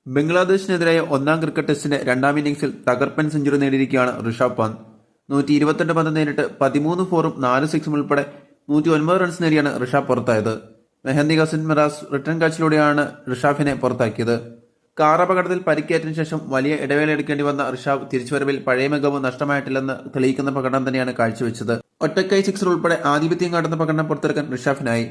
ബംഗ്ലാദേശിനെതിരായ ഒന്നാം ക്രിക്കറ്റ് ടെസ്റ്റിന്റെ രണ്ടാം ഇന്നിംഗ്സിൽ തകർപ്പൻ സെഞ്ചുറി നേടിയിരിക്കുകയാണ് ഋഷഭ് പന്ത്. 128 പന്ത് നേരിട്ട് 13 ഫോറും 4 സിക്സും ഉൾപ്പെടെ 109 റൺസ് നേടിയാണ് ഋഷഭ് പുറത്തായത്. മെഹന്തി ഹസൻ മിറാസ് റിട്ടേൺ കാച്ചിലൂടെയാണ് ഋഷഭിനെ പുറത്താക്കിയത്. കാർ അപകടത്തിൽ പരിക്കേറ്റതിനു ശേഷം വലിയ ഇടവേള എടുക്കേണ്ടി വന്ന ഋഷഭ് തിരിച്ചുവരവിൽ പഴയ മികവ് നഷ്ടമായിട്ടില്ലെന്ന് തെളിയിക്കുന്ന പ്രകടനം തന്നെയാണ് കാഴ്ചവെച്ചത്. ഒറ്റക്കൈ സിക്സർ ഉൾപ്പെടെ ആധിപത്യം കാട്ടുന്ന പ്രകടനം പുറത്തെടുക്കാൻ ഋഷഭിനായി.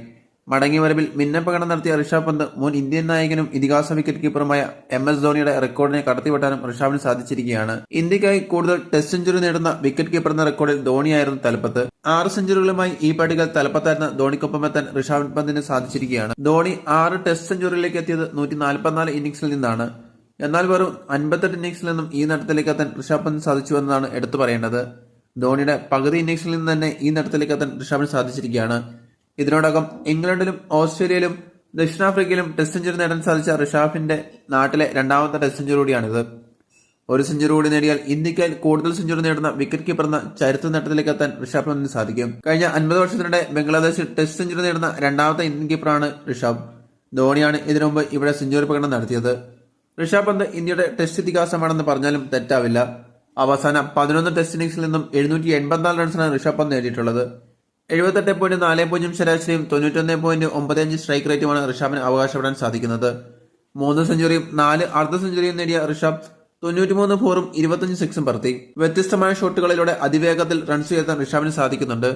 മടങ്ങിവരവിൽ മിന്നപ്രകടനം നടത്തിയ ഋഷഭ് പന്ത് മുൻ ഇന്ത്യൻ നായകനും ഇതിഹാസ വിക്കറ്റ് കീപ്പറുമായ MS ധോണിയുടെ റെക്കോർഡിനെ കടത്തിവെട്ടാനും ഋഷഭിന് സാധിച്ചിരിക്കുകയാണ്. ഇന്ത്യക്കായി കൂടുതൽ ടെസ്റ്റ് സെഞ്ചുറി നേടുന്ന വിക്കറ്റ് കീപ്പർ എന്ന റെക്കോർഡിൽ ധോണിയായിരുന്നു തലപ്പത്ത്. 6 സെഞ്ചുറികളുമായി ഈ പട്ടികയിൽ തലപ്പത്തായിരുന്ന ധോണിക്കൊപ്പം എത്താൻ ഋഷഭ് പന്തിന് സാധിച്ചിരിക്കുകയാണ്. ധോണി 6 ടെസ്റ്റ് സെഞ്ചുറിയിലേക്ക് എത്തിയത് 144 ഇന്നിംഗ്സിൽ നിന്നാണ്. എന്നാൽ വെറും 58 ഇന്നിംഗ്സിൽ നിന്നും ഈ നേട്ടത്തിലേക്ക് എത്താൻ ഋഷഭ് പന്ത് സാധിച്ചുവെന്നതാണ് എടുത്തു പറയേണ്ടത്. ധോണിയുടെ പകുതി ഇന്നിംഗ്സിൽ നിന്ന് തന്നെ ഈ നേട്ടത്തിലേക്ക് എത്താൻ ഋഷഭിന് സാധിച്ചിരിക്കുകയാണ്. ഇതിനോടകം ഇംഗ്ലണ്ടിലും ഓസ്ട്രേലിയയിലും ദക്ഷിണാഫ്രിക്കയിലും ടെസ്റ്റ് സെഞ്ചുറി നേടാൻ സാധിച്ച ഋഷഭിന്റെ നാട്ടിലെ രണ്ടാമത്തെ ടെസ്റ്റ് സെഞ്ചുറി കൂടിയാണിത്. ഒരു സെഞ്ചുറി കൂടി നേടിയാൽ ഇന്ത്യക്കായി കൂടുതൽ സെഞ്ചുറി നേടുന്ന വിക്കറ്റ് കീപ്പർ എന്ന ചരിത്ര നേട്ടത്തിലേക്ക് എത്താൻ ഋഷഭ് പന്തിന് സാധിക്കും. കഴിഞ്ഞ 50 വർഷത്തിനിടെ ബംഗ്ലാദേശിൽ ടെസ്റ്റ് സെഞ്ചുറി നേടുന്ന രണ്ടാമത്തെ ഇന്ത്യൻ കീപ്പറാണ് ഋഷഭ്. ധോണിയാണ് ഇതിനു മുമ്പ് ഇവിടെ സെഞ്ചുറി പ്രകടനം നടത്തിയത്. ഋഷഭ് പന്ത് ഇന്ത്യയുടെ ടെസ്റ്റ് ഇതിഹാസമാണെന്ന് പറഞ്ഞാലും തെറ്റാവില്ല. അവസാന 11 ടെസ്റ്റ് ഇന്നിംഗ്സിൽ നിന്നും 784 റൺസാണ് ഋഷഭ് പന്ത് നേടിയിട്ടുള്ളത്. 78.40 ശരാശരിയും 91.95 സ്ട്രൈക്ക് റേറ്റുമാണ് ഋഷഭിന് അവകാശപ്പെടാൻ സാധിക്കുന്നത്. 3 സെഞ്ചുറിയും 4 അർദ്ധ സെഞ്ചുറിയും നേടിയ ഋഷഭ് 93 ഫോറും 25 സിക്സും പറത്തി. വ്യത്യസ്തമായ ഷോട്ടുകളിലൂടെ അതിവേഗത്തിൽ റൺസ് ഉയർത്താൻ ഋഷഭിന് സാധിക്കുന്നുണ്ട്.